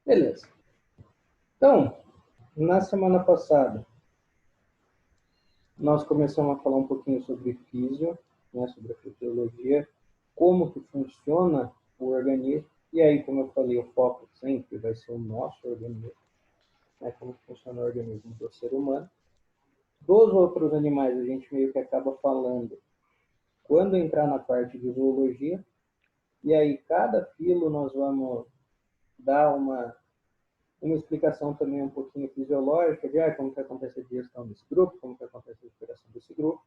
Beleza. Então, na semana passada, nós começamos a falar um pouquinho sobre físio, né, sobre a fisiologia, como que funciona o organismo, e aí, como eu falei, o foco sempre vai ser o nosso organismo, né, como funciona o organismo do ser humano. Dos outros animais, a gente meio que acaba falando quando entrar na parte de zoologia, e aí cada filo nós vamos dar uma explicação também um pouquinho fisiológica de como que acontece a digestão desse grupo, como que acontece a respiração desse grupo.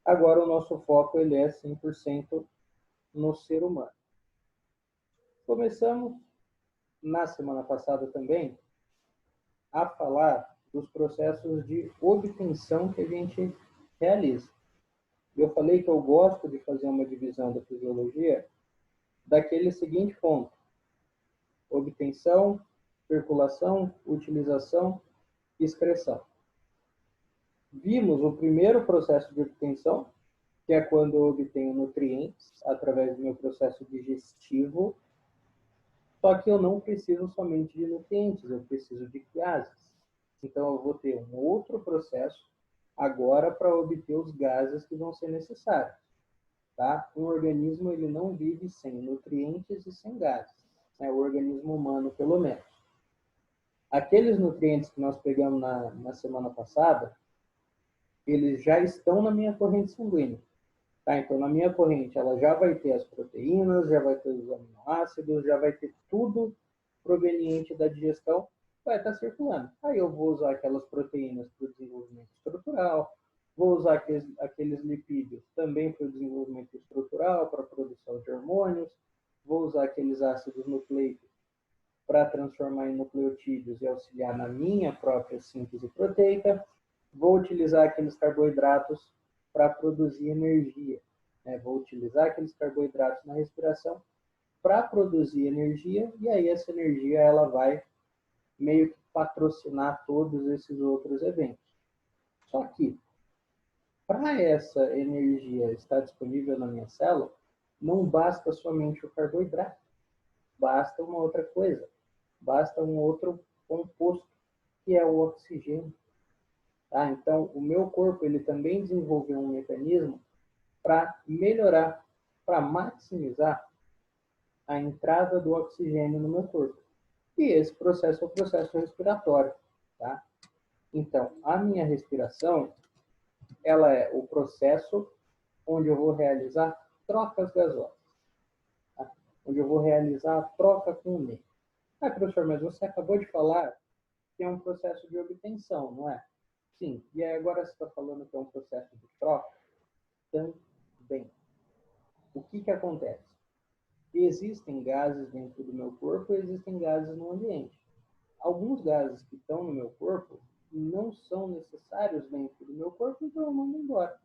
Agora o nosso foco ele é 100% no ser humano. Começamos na semana passada também a falar dos processos de obtenção que a gente realiza. Eu falei que eu gosto de fazer uma divisão da fisiologia daquele seguinte ponto: obtenção, circulação, utilização e excreção. Vimos o primeiro processo de obtenção, que é quando eu obtenho nutrientes através do meu processo digestivo, só que eu não preciso somente de nutrientes, eu preciso de gases. Então eu vou ter um outro processo agora para obter os gases que vão ser necessários. Tá? Um organismo ele não vive sem nutrientes e sem gases, né? O organismo humano pelo menos. Aqueles nutrientes que nós pegamos na semana passada, eles já estão na minha corrente sanguínea. Tá? Então, na minha corrente, ela já vai ter as proteínas, já vai ter os aminoácidos, já vai ter tudo proveniente da digestão, vai estar circulando. Aí eu vou usar aquelas proteínas para o desenvolvimento estrutural, vou usar aqueles lipídios também para o desenvolvimento estrutural, para a produção de hormônios, vou usar aqueles ácidos nucleicos para transformar em nucleotídeos e auxiliar na minha própria síntese proteica, vou utilizar aqueles carboidratos para produzir energia. Né? Vou utilizar aqueles carboidratos na respiração para produzir energia, e aí essa energia ela vai meio que patrocinar todos esses outros eventos. Só que, para essa energia estar disponível na minha célula, não basta somente o carboidrato, basta uma outra coisa, basta um outro composto, que é o oxigênio. Tá? Então, o meu corpo ele também desenvolveu um mecanismo para melhorar, para maximizar a entrada do oxigênio no meu corpo. E esse processo é o processo respiratório. Tá? Então, a minha respiração, ela é o processo onde eu vou realizar trocas gasosas, tá? Onde eu vou realizar a troca com o meio. Ah, professor, mas você acabou de falar que é um processo de obtenção, não é? Sim. E aí agora você está falando que é um processo de troca? Também. O que, que acontece? Existem gases dentro do meu corpo e existem gases no ambiente. Alguns gases que estão no meu corpo não são necessários dentro do meu corpo, então eu mando embora.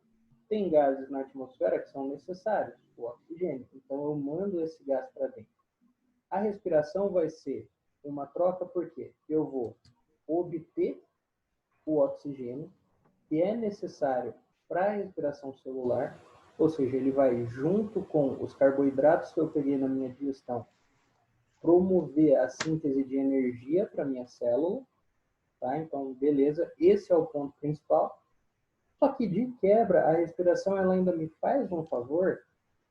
Tem gases na atmosfera que são necessários, o oxigênio, então eu mando esse gás para dentro. A respiração vai ser uma troca porque eu vou obter o oxigênio que é necessário para a respiração celular, ou seja, ele vai junto com os carboidratos que eu peguei na minha digestão promover a síntese de energia para minha célula, tá? Então, beleza, esse é o ponto principal. Só que de quebra, a respiração ela ainda me faz um favor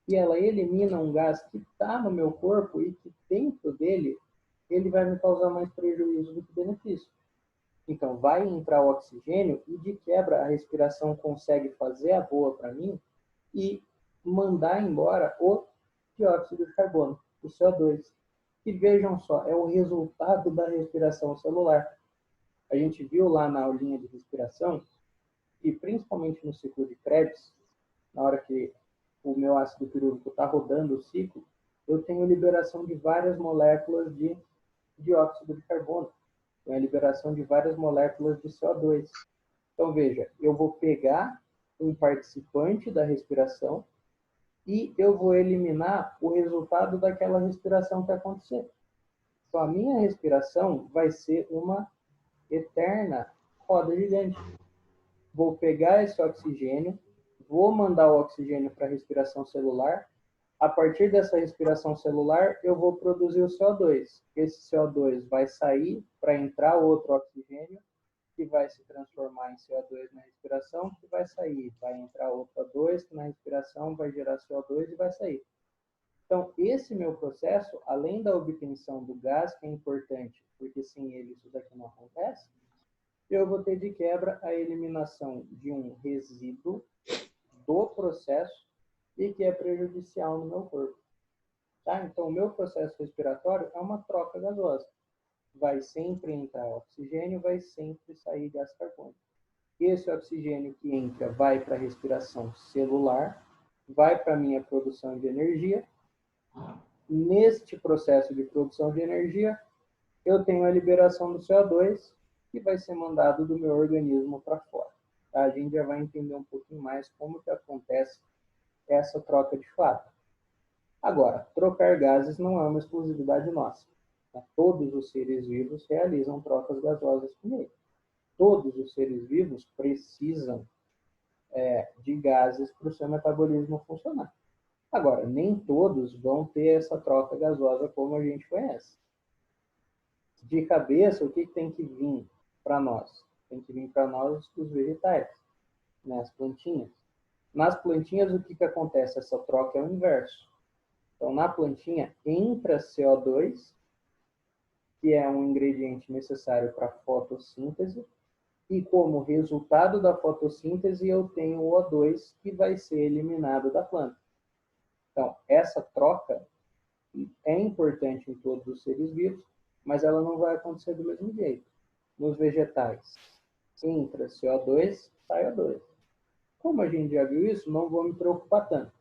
e ela elimina um gás que está no meu corpo e que dentro dele ele vai me causar mais prejuízo do que benefício. Então, vai entrar o oxigênio e, de quebra, a respiração consegue fazer a boa para mim e mandar embora o dióxido de carbono, o CO2. E vejam só, é o resultado da respiração celular. A gente viu lá na aulinha de respiração, e principalmente no ciclo de Krebs, na hora que o meu ácido pirúvico está rodando o ciclo, eu tenho liberação de várias moléculas de dióxido de carbono, tem a liberação de várias moléculas de CO2. Então, veja, eu vou pegar um participante da respiração e eu vou eliminar o resultado daquela respiração que acontecer. Então, a minha respiração vai ser uma eterna roda gigante. Vou pegar esse oxigênio, vou mandar o oxigênio para a respiração celular, A partir dessa respiração celular, eu vou produzir o CO2. Esse CO2 vai sair para entrar outro oxigênio, que vai se transformar em CO2 na respiração, que vai sair. Vai entrar outro O2, que na respiração vai gerar CO2 e vai sair. Então, esse meu processo, além da obtenção do gás, que é importante, porque sem ele isso daqui não acontece, eu vou ter de quebra a eliminação de um resíduo do processo e que é prejudicial no meu corpo. Tá? Então, o meu processo respiratório é uma troca gasosa. Vai sempre entrar oxigênio, vai sempre sair gás carbônico. Esse oxigênio que entra vai para a respiração celular, vai para a minha produção de energia. Neste processo de produção de energia, eu tenho a liberação do CO2, que vai ser mandado do meu organismo para fora. Tá? A gente já vai entender um pouquinho mais como que acontece essa troca de fato. Agora, trocar gases não é uma exclusividade nossa. Tá? Todos os seres vivos realizam trocas gasosas comigo. Todos os seres vivos precisam de gases para o seu metabolismo funcionar. Agora, nem todos vão ter essa troca gasosa como a gente conhece. De cabeça, o que tem que vir para nós? Tem que vir para nós os vegetais, né? As plantinhas. Nas plantinhas, o que acontece? Essa troca é o inverso. Então, na plantinha, entra CO2, que é um ingrediente necessário para a fotossíntese, e como resultado da fotossíntese, eu tenho o O2, que vai ser eliminado da planta. Então, essa troca é importante em todos os seres vivos, mas ela não vai acontecer do mesmo jeito. Nos vegetais, entra CO2, sai O2. Como a gente já viu isso, não vou me preocupar tanto.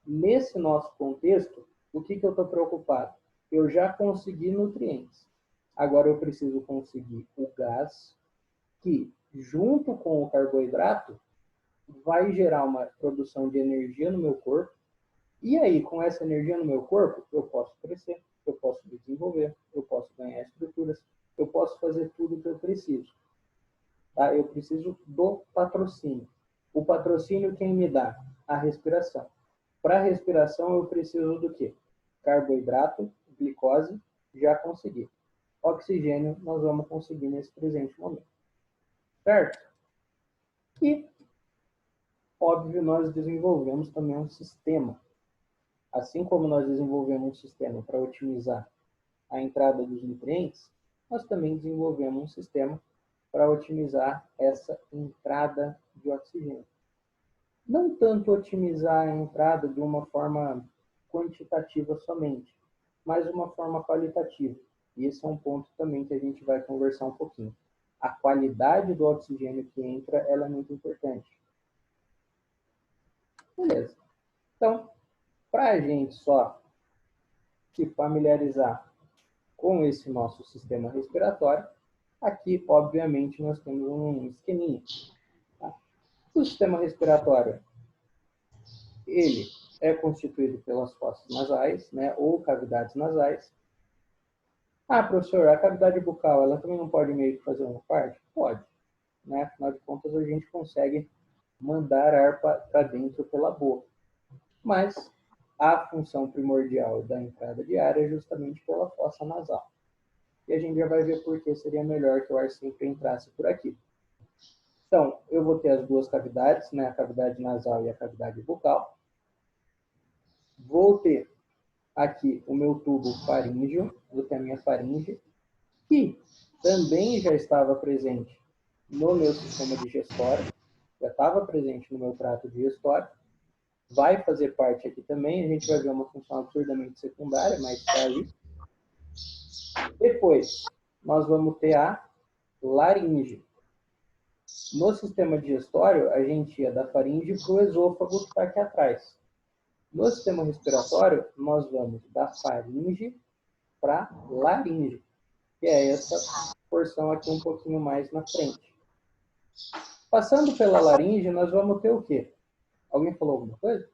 Nesse nosso contexto, o que eu estou preocupado? Eu já consegui nutrientes. Agora eu preciso conseguir o gás, que, junto com o carboidrato, vai gerar uma produção de energia no meu corpo. E aí, com essa energia no meu corpo, eu posso crescer, eu posso desenvolver, eu posso ganhar estruturas, eu posso fazer tudo o que eu preciso. Tá? Eu preciso do patrocínio. O patrocínio quem me dá? A respiração. Para a respiração, eu preciso do quê? Carboidrato, glicose, já consegui. Oxigênio, nós vamos conseguir nesse presente momento. Certo? E, óbvio, nós desenvolvemos também um sistema. Assim como nós desenvolvemos um sistema para otimizar a entrada dos nutrientes, nós também desenvolvemos um sistema para otimizar essa entrada de oxigênio. Não tanto otimizar a entrada de uma forma quantitativa somente, mas uma forma qualitativa. E esse é um ponto também que a gente vai conversar um pouquinho. A qualidade do oxigênio que entra, ela é muito importante. Beleza. Então, para a gente só se familiarizar com esse nosso sistema respiratório, aqui, obviamente, nós temos um esqueminha. Tá? O sistema respiratório, ele é constituído pelas fossas nasais, né, ou cavidades nasais. Ah, professor, a cavidade bucal, ela também não pode meio que fazer uma parte? Pode. Né? Afinal de contas, a gente consegue mandar ar para dentro pela boca. Mas a função primordial da entrada de ar é justamente pela fossa nasal. E a gente já vai ver por que seria melhor que o ar sempre entrasse por aqui. Então, eu vou ter as duas cavidades, né? A cavidade nasal e a cavidade bucal. Vou ter aqui o meu tubo faríngeo, vou ter a minha faringe, que também já estava presente no meu sistema digestório, já estava presente no meu trato digestório, vai fazer parte aqui também, a gente vai ver uma função absurdamente secundária, mas está aí. Depois, nós vamos ter a laringe. No sistema digestório, a gente ia da faringe para o esôfago, que está aqui atrás. No sistema respiratório, nós vamos da faringe para laringe, que é essa porção aqui um pouquinho mais na frente. Passando pela laringe, nós vamos ter o quê? Alguém falou alguma coisa?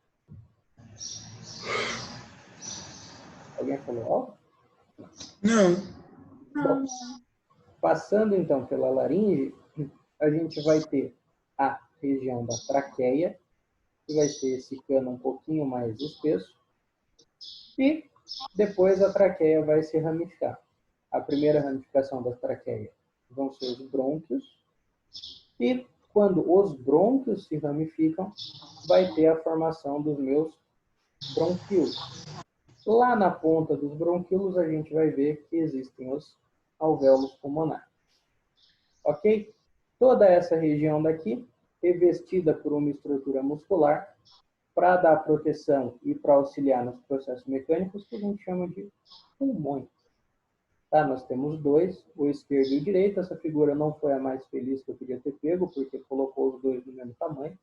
Alguém falou algo? Não. Bom, passando então pela laringe, a gente vai ter a região da traqueia, que vai ser esse cano um pouquinho mais espesso, e depois a traqueia vai se ramificar. A primeira ramificação da traqueia vão ser os brônquios, e quando os brônquios se ramificam, vai ter a formação dos meus bronquíolos. Lá na ponta dos bronquíolos, a gente vai ver que existem os alvéolos pulmonares. Ok? Toda essa região daqui, revestida por uma estrutura muscular, para dar proteção e para auxiliar nos processos mecânicos, que a gente chama de pulmões. Tá? Nós temos dois, o esquerdo e o direito. Essa figura não foi a mais feliz que eu podia ter pego, porque colocou os dois do mesmo tamanho.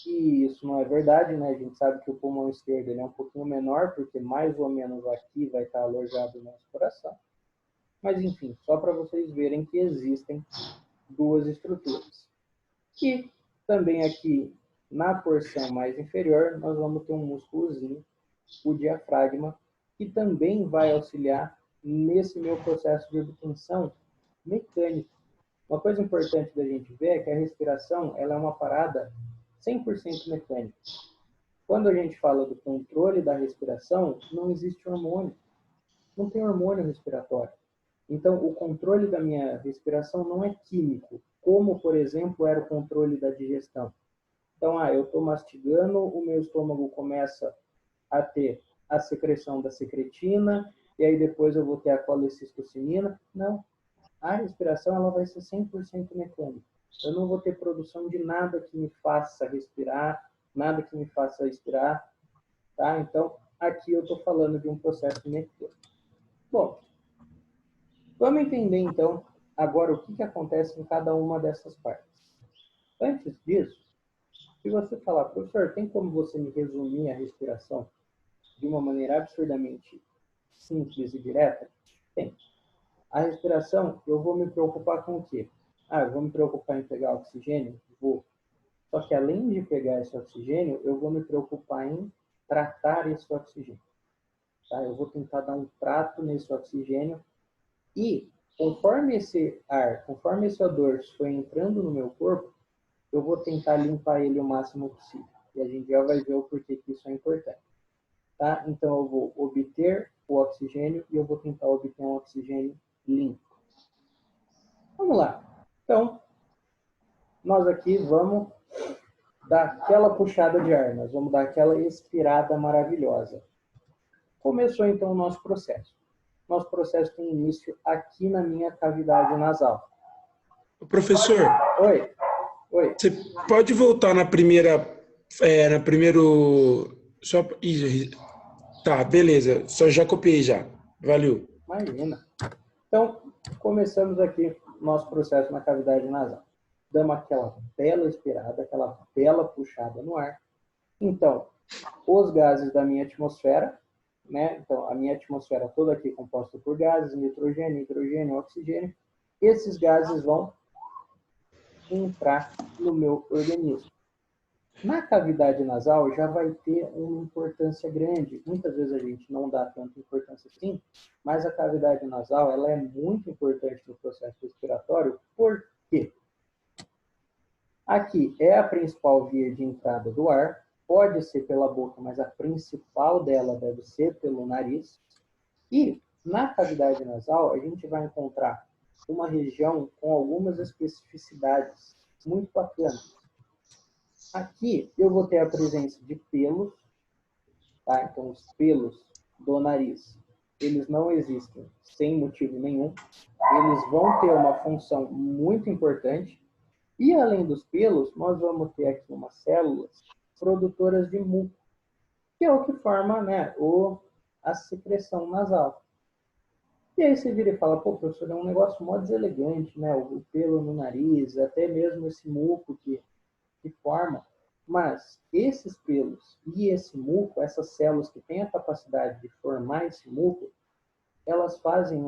E isso não é verdade, né? A gente sabe que o pulmão esquerdo ele é um pouquinho menor, porque mais ou menos aqui vai estar alojado o nosso coração. Mas, enfim, só para vocês verem que existem duas estruturas. E também aqui, na porção mais inferior, nós vamos ter um músculozinho, o diafragma, que também vai auxiliar nesse meu processo de obtenção mecânica. Uma coisa importante da gente ver é que a respiração ela é uma parada 100% mecânica. Quando a gente fala do controle da respiração, não existe hormônio. Não tem hormônio respiratório. Então, o controle da minha respiração não é químico, como, por exemplo, era o controle da digestão. Então, eu estou mastigando, o meu estômago começa a ter a secreção da secretina, e aí depois eu vou ter a colecistocinina. Não. A respiração ela vai ser 100% mecânica. Eu não vou ter produção de nada que me faça respirar, nada que me faça expirar. Tá? Então, aqui eu estou falando de um processo mecânico. Bom, vamos entender, então, agora o que acontece em cada uma dessas partes. Antes disso, se você falar, professor, tem como você me resumir a respiração de uma maneira absurdamente simples e direta? Tem. A respiração, eu vou me preocupar com o quê? Eu vou me preocupar em pegar oxigênio? Vou. Só que além de pegar esse oxigênio, eu vou me preocupar em tratar esse oxigênio. Tá? Eu vou tentar dar um trato nesse oxigênio e conforme esse ar, conforme esse odor for entrando no meu corpo, eu vou tentar limpar ele o máximo possível. E a gente já vai ver o porquê que isso é importante. Tá? Então, eu vou obter o oxigênio e eu vou tentar obter um oxigênio limpo. Vamos lá. Então, nós aqui vamos dar aquela puxada de ar, nós vamos dar aquela expirada maravilhosa. Começou, então, o nosso processo. Nosso processo tem início aqui na minha cavidade nasal. Professor, Oi. você pode voltar na primeira, na primeiro, só, tá, beleza, só já copiei já, valeu. Imagina. Então, começamos aqui nosso processo na cavidade nasal. Damos aquela bela expirada, aquela bela puxada no ar. Então, os gases da minha atmosfera, né? Então, a minha atmosfera toda aqui composta por gases, nitrogênio, hidrogênio, oxigênio. Esses gases vão entrar no meu organismo. Na cavidade nasal já vai ter uma importância grande. Muitas vezes a gente não dá tanta importância assim, mas a cavidade nasal ela é muito importante no processo respiratório. Por quê? Aqui é a principal via de entrada do ar, pode ser pela boca, mas a principal dela deve ser pelo nariz. E na cavidade nasal a gente vai encontrar uma região com algumas especificidades muito bacanas. Aqui eu vou ter a presença de pelos, tá? Então os pelos do nariz, eles não existem sem motivo nenhum. Eles vão ter uma função muito importante. E além dos pelos, nós vamos ter aqui umas células produtoras de muco, que é o que forma, né, a secreção nasal. E aí você vira e fala, pô, professor, é um negócio mó deselegante, né? O pelo no nariz, até mesmo esse muco que forma. Mas esses pelos e esse muco, essas células que têm a capacidade de formar esse muco, elas fazem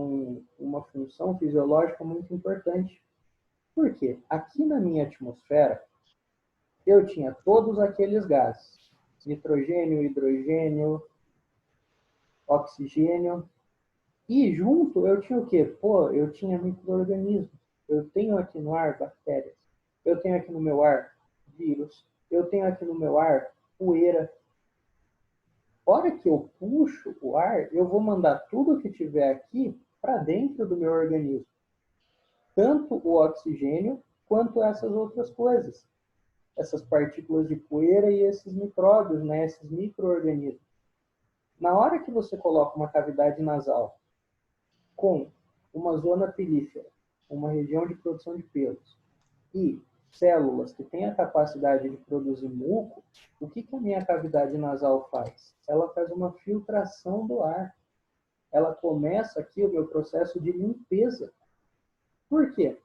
uma função fisiológica muito importante. Por quê? Aqui na minha atmosfera, eu tinha todos aqueles gases. Nitrogênio, hidrogênio, oxigênio. E junto eu tinha o quê? Pô, eu tinha micro-organismos. Eu tenho aqui no ar bactérias. Eu tenho aqui no meu ar vírus. eu tenho aqui no meu ar poeira. A hora que eu puxo o ar, eu vou mandar tudo que tiver aqui para dentro do meu organismo. Tanto o oxigênio quanto essas outras coisas. Essas partículas de poeira e esses micróbios, né? Esses micro-organismos. Na hora que você coloca uma cavidade nasal com uma zona pilífera, uma região de produção de pelos, e células que têm a capacidade de produzir muco, o que a minha cavidade nasal faz? Ela faz uma filtração do ar. Ela começa aqui o meu processo de limpeza. Por quê?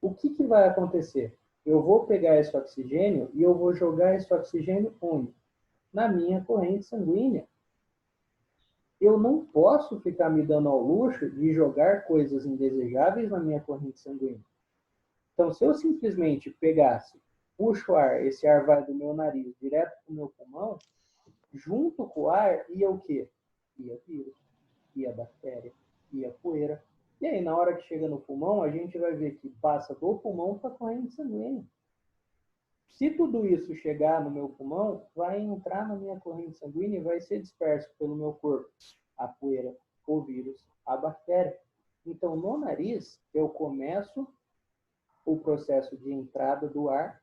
O que vai acontecer? Eu vou pegar esse oxigênio e eu vou jogar esse oxigênio onde? Na minha corrente sanguínea. Eu não posso ficar me dando ao luxo de jogar coisas indesejáveis na minha corrente sanguínea. Então, se eu simplesmente pegasse, puxo o ar, esse ar vai do meu nariz direto para o meu pulmão, junto com o ar ia o quê? Ia vírus, ia bactéria, ia poeira. E aí, na hora que chega no pulmão, a gente vai ver que passa do pulmão para a corrente sanguínea. Se tudo isso chegar no meu pulmão, vai entrar na minha corrente sanguínea e vai ser disperso pelo meu corpo. A poeira, o vírus, a bactéria. Então, no nariz, eu começo o processo de entrada do ar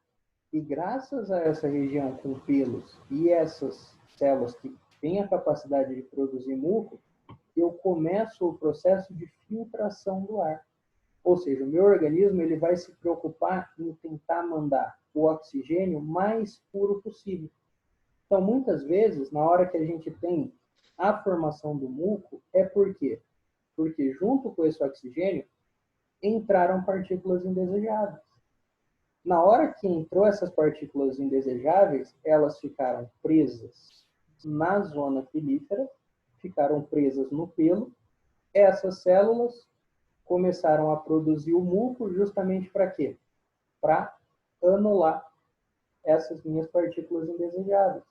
e graças a essa região com pelos e essas células que têm a capacidade de produzir muco, eu começo o processo de filtração do ar. Ou seja, o meu organismo ele vai se preocupar em tentar mandar o oxigênio mais puro possível. Então, muitas vezes, na hora que a gente tem a formação do muco, é por quê? Porque junto com esse oxigênio, entraram partículas indesejáveis. Na hora que entrou essas partículas indesejáveis, elas ficaram presas na zona pilífera, ficaram presas no pelo. Essas células começaram a produzir o muco justamente para quê? Para anular essas minhas partículas indesejáveis.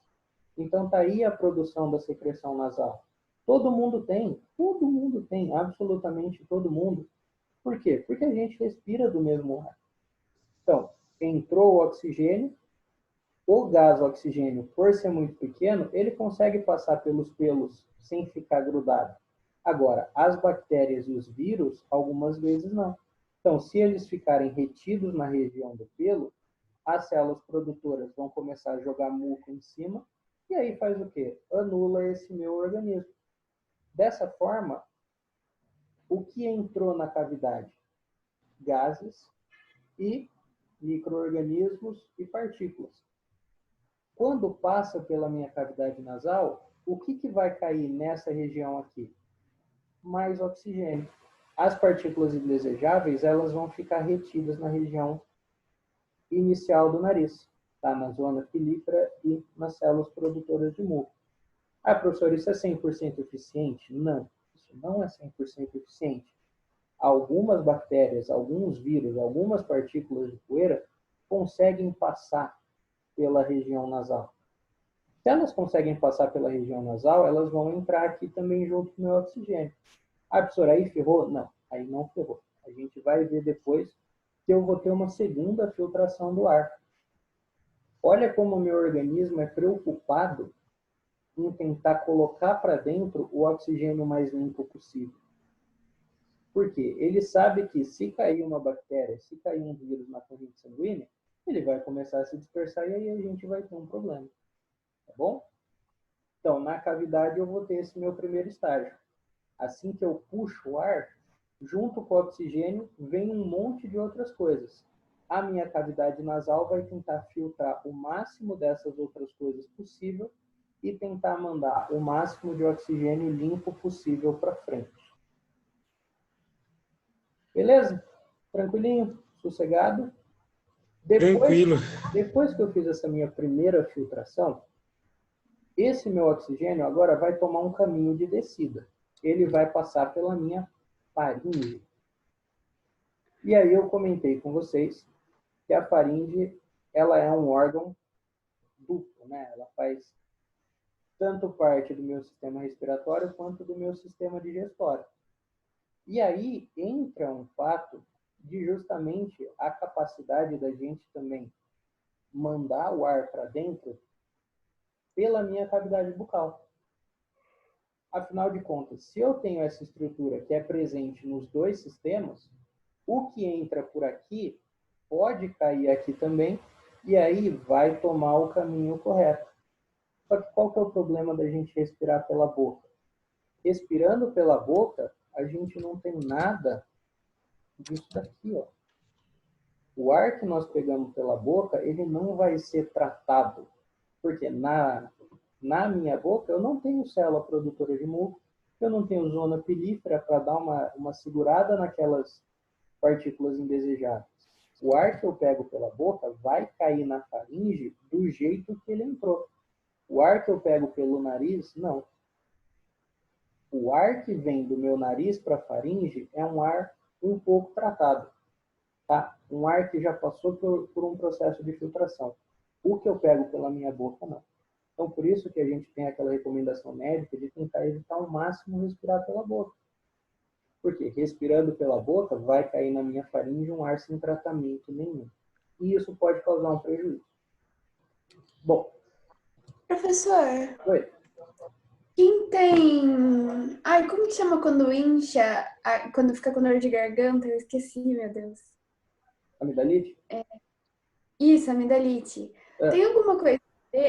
Então, está aí a produção da secreção nasal. Todo mundo tem, absolutamente todo mundo. Por quê? Porque a gente respira do mesmo ar. Então, entrou o oxigênio, o gás oxigênio, por ser muito pequeno, ele consegue passar pelos pelos sem ficar grudado. Agora, as bactérias e os vírus, algumas vezes não. Então, se eles ficarem retidos na região do pelo, as células produtoras vão começar a jogar muco em cima, e aí faz o quê? Anula esse meu organismo. Dessa forma, o que entrou na cavidade? Gases e micro-organismos e partículas. Quando passa pela minha cavidade nasal, o que vai cair nessa região aqui? Mais oxigênio. As partículas indesejáveis, elas vão ficar retidas na região inicial do nariz, tá? Na zona pilífera e nas células produtoras de muco. Ah, professor, isso é 100% eficiente? Não, isso não é 100% eficiente. Algumas bactérias, alguns vírus, algumas partículas de poeira conseguem passar pela região nasal. Se elas conseguem passar pela região nasal, elas vão entrar aqui também junto com o meu oxigênio. Ah, professor, aí ferrou? Não, aí não ferrou. A gente vai ver depois que eu vou ter uma segunda filtração do ar. Olha como o meu organismo é preocupado em tentar colocar para dentro o oxigênio mais limpo possível. Por quê? Ele sabe que se cair uma bactéria, se cair um vírus na corrente sanguínea, ele vai começar a se dispersar e aí a gente vai ter um problema. Tá bom? Então, na cavidade eu vou ter esse meu primeiro estágio. Assim que eu puxo o ar, junto com o oxigênio, vem um monte de outras coisas. A minha cavidade nasal vai tentar filtrar o máximo dessas outras coisas possível e tentar mandar o máximo de oxigênio limpo possível para frente. Beleza? Tranquilinho? Sossegado? Tranquilo. Depois que eu fiz essa minha primeira filtração, esse meu oxigênio agora vai tomar um caminho de descida. Ele vai passar pela minha faringe. E aí eu comentei com vocês que a faringe ela é um órgão duplo, né? Ela faz tanto parte do meu sistema respiratório quanto do meu sistema digestório. E aí entra um fato de justamente a capacidade da gente também mandar o ar para dentro pela minha cavidade bucal. Afinal de contas, se eu tenho essa estrutura que é presente nos dois sistemas, o que entra por aqui pode cair aqui também, e aí vai tomar o caminho correto. Só que qual que é o problema da gente respirar pela boca? Respirando pela boca, a gente não tem nada disso daqui, ó. O ar que nós pegamos pela boca, ele não vai ser tratado. Porque na minha boca, eu não tenho célula produtora de muco, eu não tenho zona pilífera para dar uma segurada naquelas partículas indesejáveis. O ar que eu pego pela boca vai cair na faringe do jeito que ele entrou. O ar que eu pego pelo nariz, não. O ar que vem do meu nariz para a faringe é um ar um pouco tratado. Tá? Um ar que já passou por um processo de filtração. O que eu pego pela minha boca, não. Então, por isso que a gente tem aquela recomendação médica de tentar evitar ao máximo respirar pela boca. Porque respirando pela boca, vai cair na minha faringe um ar sem tratamento nenhum. E isso pode causar um prejuízo. Bom. Professor. Oi. Quem tem... Ai, como que chama quando incha, quando fica com dor de garganta? Eu esqueci, meu Deus. Amidalite? Isso, amidalite. Tem alguma coisa...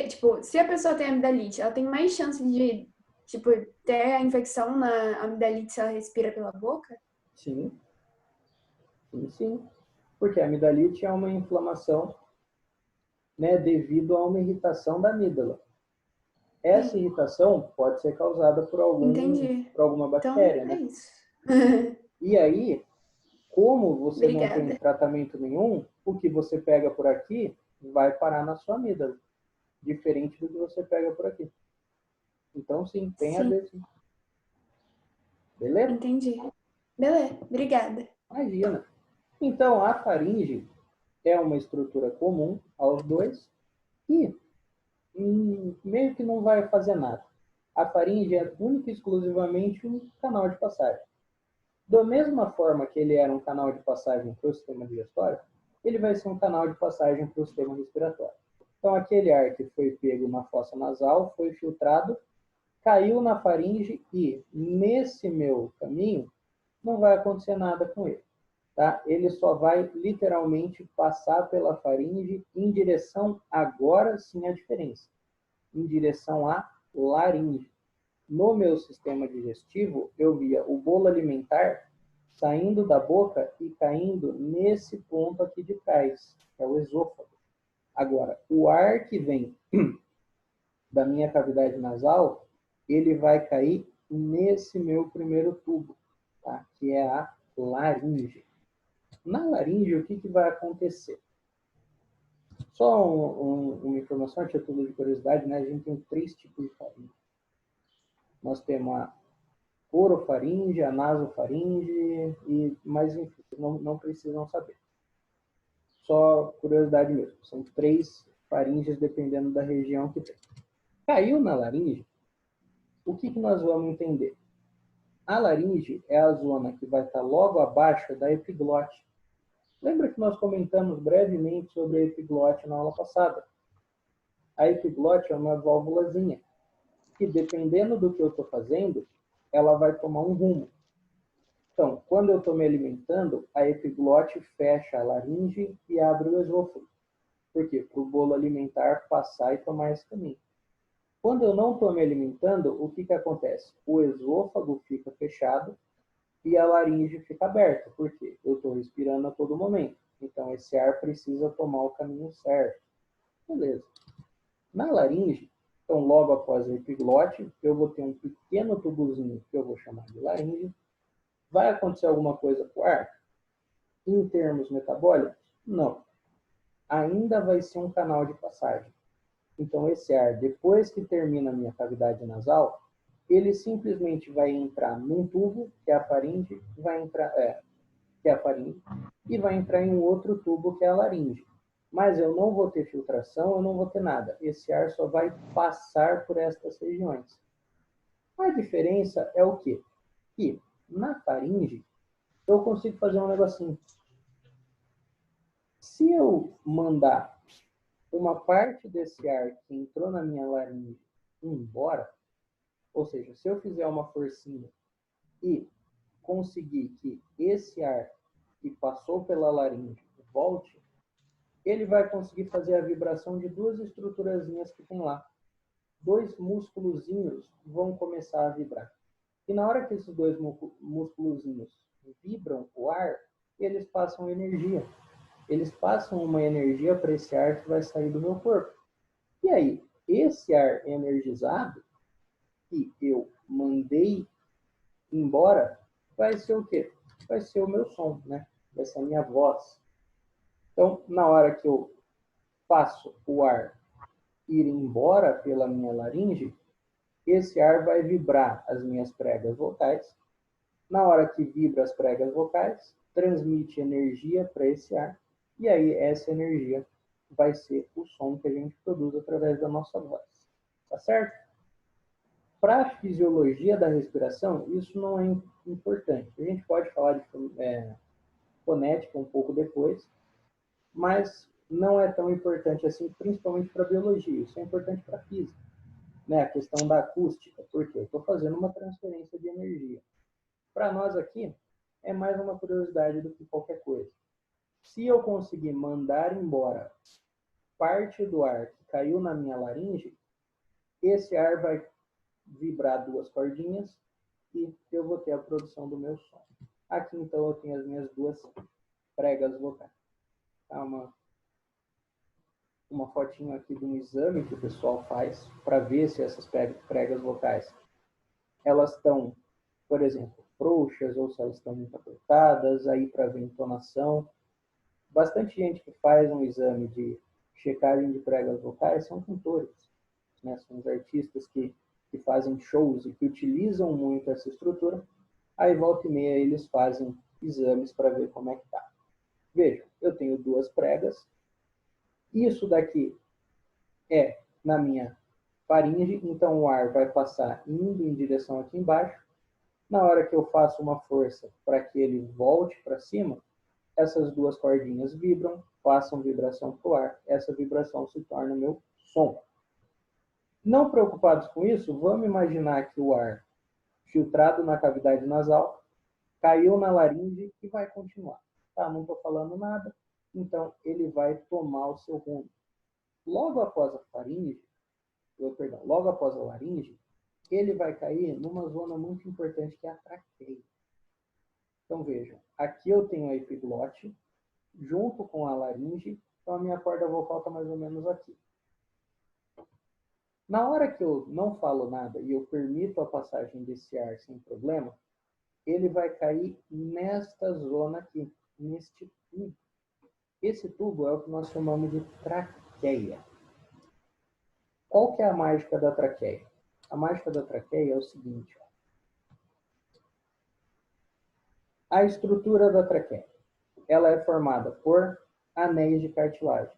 Tipo, se a pessoa tem amidalite, ela tem mais chance de, tipo, ter a infecção na amidalite se ela respira pela boca? Sim. Sim. Porque a amidalite é uma inflamação, né, devido a uma irritação da amígdala. Essa irritação pode ser causada por alguma bactéria, então, né? É isso. E aí, como você Obrigada. não tem tratamento nenhum, o que você pega por aqui vai parar na sua amígdala. Diferente do que você pega por aqui. Então, sim, tem a ver, sim. Beleza? Entendi. Beleza, obrigada. Imagina. Então, a faringe é uma estrutura comum aos dois e meio que não vai fazer nada. A faringe é única e exclusivamente um canal de passagem. Da mesma forma que ele era um canal de passagem para o sistema digestório, ele vai ser um canal de passagem para o sistema respiratório. Então, aquele ar que foi pego na fossa nasal foi filtrado, caiu na faringe e, nesse meu caminho, não vai acontecer nada com ele. Tá? Ele só vai, literalmente, passar pela faringe em direção, agora sim a diferença, em direção à laringe. No meu sistema digestivo, eu via o bolo alimentar saindo da boca e caindo nesse ponto aqui de trás, que é o esôfago. Agora, o ar que vem da minha cavidade nasal, ele vai cair nesse meu primeiro tubo, tá? Que é a laringe. Na laringe, o que vai acontecer? Só uma informação a título de curiosidade, né? A gente tem 3 tipos de faringe. Nós temos a orofaringe, a nasofaringe, mas enfim, não precisam saber. Só curiosidade mesmo. São 3 faringes dependendo da região que tem. Caiu na laringe, o que nós vamos entender? A laringe é a zona que vai estar logo abaixo da epiglote. Lembra que nós comentamos brevemente sobre a epiglote na aula passada? A epiglote é uma válvulazinha que, dependendo do que eu estou fazendo, ela vai tomar um rumo. Então, quando eu estou me alimentando, a epiglote fecha a laringe e abre o esôfago. Por quê? Para o bolo alimentar passar e tomar esse caminho. Quando eu não estou me alimentando, o que acontece? O esôfago fica fechado e a laringe fica aberta. Por quê? Eu estou respirando a todo momento. Então, esse ar precisa tomar o caminho certo. Beleza. Na laringe, então, logo após a epiglote, eu vou ter um pequeno tubozinho que eu vou chamar de laringe. Vai acontecer alguma coisa com o ar? Em termos metabólicos? Não. Ainda vai ser um canal de passagem. Então, esse ar, depois que termina a minha cavidade nasal, ele simplesmente vai entrar num tubo, que é a faringe, que é a faringe, e vai entrar em um outro tubo, que é a laringe. Mas eu não vou ter filtração, eu não vou ter nada. Esse ar só vai passar por estas regiões. A diferença é o quê? Que na faringe, eu consigo fazer um negocinho. Se eu mandar uma parte desse ar que entrou na minha laringe ir embora, ou seja, se eu fizer uma forcinha e conseguir que esse ar que passou pela laringe volte, ele vai conseguir fazer a vibração de duas estruturazinhas que tem lá. Dois músculozinhos vão começar a vibrar. E na hora que esses dois músculozinhos vibram o ar, eles passam energia. Eles passam uma energia para esse ar que vai sair do meu corpo. E aí, esse ar energizado que eu mandei embora, vai ser o quê? Vai ser o meu som, né? Vai ser a minha voz. Então, na hora que eu faço o ar ir embora pela minha laringe, esse ar vai vibrar as minhas pregas vocais. Na hora que vibra as pregas vocais, transmite energia para esse ar. E aí, essa energia vai ser o som que a gente produz através da nossa voz. Tá certo? Para a fisiologia da respiração, isso não é importante. A gente pode falar de fonética um pouco depois, mas não é tão importante assim, principalmente para a biologia. Isso é importante para a física, né? A questão da acústica, porque eu estou fazendo uma transferência de energia. Para nós aqui, é mais uma curiosidade do que qualquer coisa. Se eu conseguir mandar embora parte do ar que caiu na minha laringe, esse ar vai vibrar duas cordinhas e eu vou ter a produção do meu som. Aqui, então, eu tenho as minhas duas pregas vocais. Tá? Uma fotinho aqui de um exame que o pessoal faz para ver se essas pregas vocais elas estão, por exemplo, frouxas ou se elas estão muito apertadas, aí para ver entonação. Bastante gente que faz um exame de checagem de pregas vocais são cantores, né? São os artistas que fazem shows e que utilizam muito essa estrutura. Aí, volta e meia, eles fazem exames para ver como é que tá. Veja, eu tenho duas pregas. Isso daqui é na minha faringe, então o ar vai passar indo em direção aqui embaixo. Na hora que eu faço uma força para que ele volte para cima, essas duas cordinhas vibram, passam vibração para o ar. Essa vibração se torna o meu som. Não preocupados com isso, vamos imaginar que o ar filtrado na cavidade nasal caiu na laringe e vai continuar. Tá, não estou falando nada, então ele vai tomar o seu rumo. Logo após a faringe, logo após a laringe, ele vai cair numa zona muito importante que é a traqueia. Então vejam, aqui eu tenho a epiglote, junto com a laringe, então a minha corda vocal está mais ou menos aqui. Na hora que eu não falo nada e eu permito a passagem desse ar sem problema, ele vai cair nesta zona aqui, neste tubo. Esse tubo é o que nós chamamos de traqueia. Qual que é a mágica da traqueia? A mágica da traqueia é o seguinte. A estrutura da traqueia, ela é formada por anéis de cartilagem.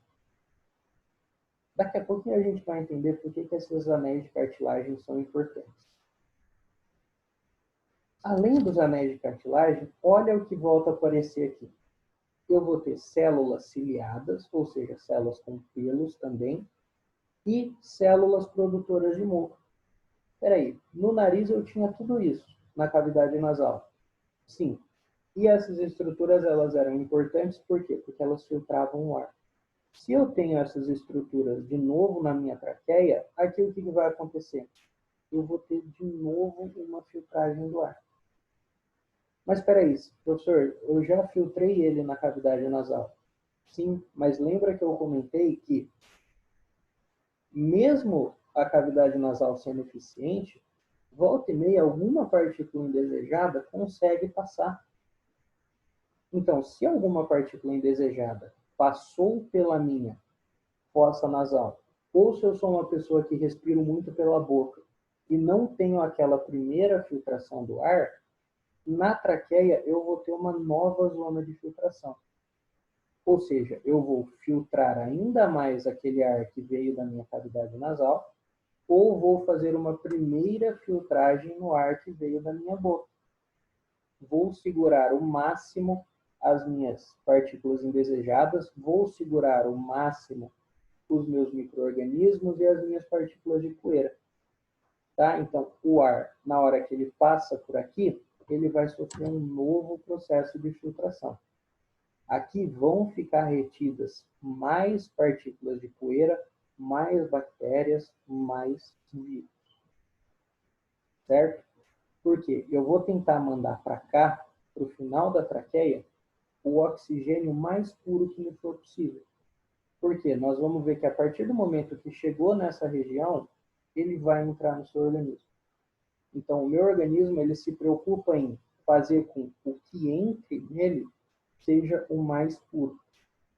Daqui a pouquinho a gente vai entender por que esses anéis de cartilagem são importantes. Além dos anéis de cartilagem, olha o que volta a aparecer aqui. Eu vou ter células ciliadas, ou seja, células com pelos também, e células produtoras de muco. Peraí, no nariz eu tinha tudo isso, na cavidade nasal. Sim. E essas estruturas, elas eram importantes, por quê? Porque elas filtravam o ar. Se eu tenho essas estruturas de novo na minha traqueia, aqui o que vai acontecer? Eu vou ter de novo uma filtragem do ar. Mas espera aí, professor, eu já filtrei ele na cavidade nasal. Sim, mas lembra que eu comentei que mesmo a cavidade nasal sendo eficiente, volta e meia alguma partícula indesejada consegue passar. Então, se alguma partícula indesejada passou pela minha fossa nasal, ou se eu sou uma pessoa que respiro muito pela boca e não tenho aquela primeira filtração do ar, na traqueia eu vou ter uma nova zona de filtração. Ou seja, eu vou filtrar ainda mais aquele ar que veio da minha cavidade nasal, ou vou fazer uma primeira filtragem no ar que veio da minha boca. Vou segurar o máximo as minhas partículas indesejadas, vou segurar o máximo os meus micro-organismos e as minhas partículas de poeira. Tá? Então, o ar, na hora que ele passa por aqui, ele vai sofrer um novo processo de filtração. Aqui vão ficar retidas mais partículas de poeira, mais bactérias, mais vírus. Certo? Porque eu vou tentar mandar para cá, para o final da traqueia, o oxigênio mais puro que me for possível. Porque nós vamos ver que a partir do momento que chegou nessa região, ele vai entrar no seu organismo. Então, o meu organismo ele se preocupa em fazer com que o que entre nele seja o mais puro.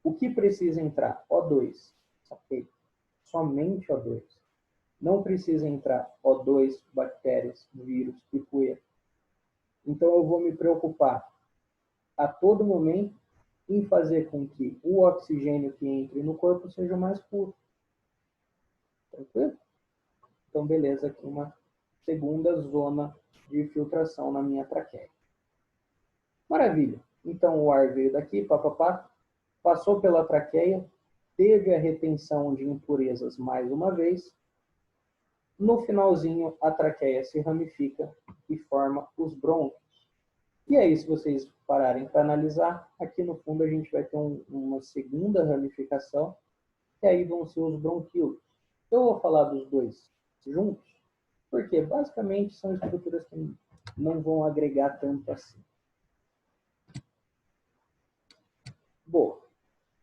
O que precisa entrar? O2. Ok? Somente O2. Não precisa entrar O2, bactérias, vírus e poeira. Então, eu vou me preocupar a todo momento em fazer com que o oxigênio que entre no corpo seja mais puro. Tranquilo? Então, beleza, aqui uma segunda zona de filtração na minha traqueia. Maravilha. Então, o ar veio daqui, papapá, passou pela traqueia, teve a retenção de impurezas mais uma vez. No finalzinho, a traqueia se ramifica e forma os brônquios. E aí, se vocês pararem para analisar, aqui no fundo a gente vai ter uma segunda ramificação, e aí vão ser os bronquíolos. Eu vou falar dos dois juntos, porque basicamente são estruturas que não vão agregar tanto assim. Boa.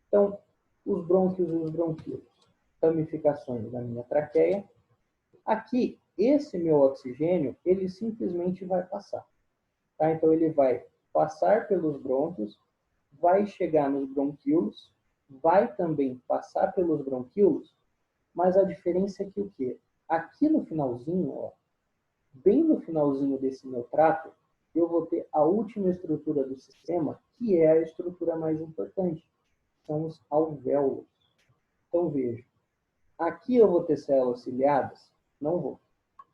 Então, os brônquios e os bronquíolos. Ramificações da minha traqueia. Aqui, esse meu oxigênio, ele simplesmente vai passar. Tá? Então, ele vai passar pelos brônquios, vai chegar nos bronquíolos, vai também passar pelos bronquíolos, mas a diferença é que o quê? Aqui no finalzinho, ó, bem no finalzinho desse meu trato, eu vou ter a última estrutura do sistema, que é a estrutura mais importante. São os alvéolos. Então, veja. Aqui eu vou ter células ciliadas? Não vou.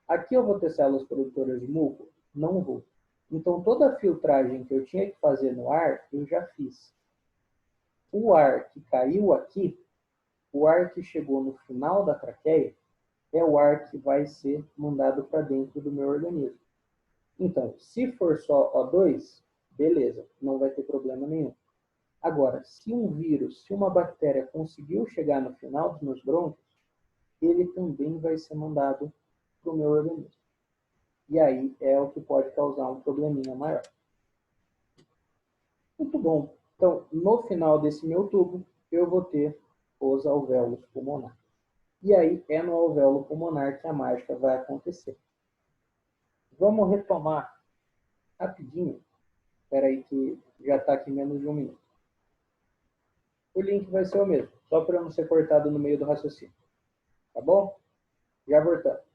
Aqui eu vou ter células produtoras de muco? Não vou. Então, toda a filtragem que eu tinha que fazer no ar, eu já fiz. O ar que caiu aqui, o ar que chegou no final da traqueia, é o ar que vai ser mandado para dentro do meu organismo. Então, se for só O2, beleza, não vai ter problema nenhum. Agora, se um vírus, se uma bactéria conseguiu chegar no final dos meus brônquios, ele também vai ser mandado para o meu organismo. E aí é o que pode causar um probleminha maior. Muito bom. Então, no final desse meu tubo, eu vou ter os alvéolos pulmonares. E aí é no alvéolo pulmonar que a mágica vai acontecer. Vamos retomar rapidinho. Espera aí que já está aqui menos de 1 minuto. O link vai ser o mesmo, só para eu não ser cortado no meio do raciocínio. Tá bom? Já voltamos.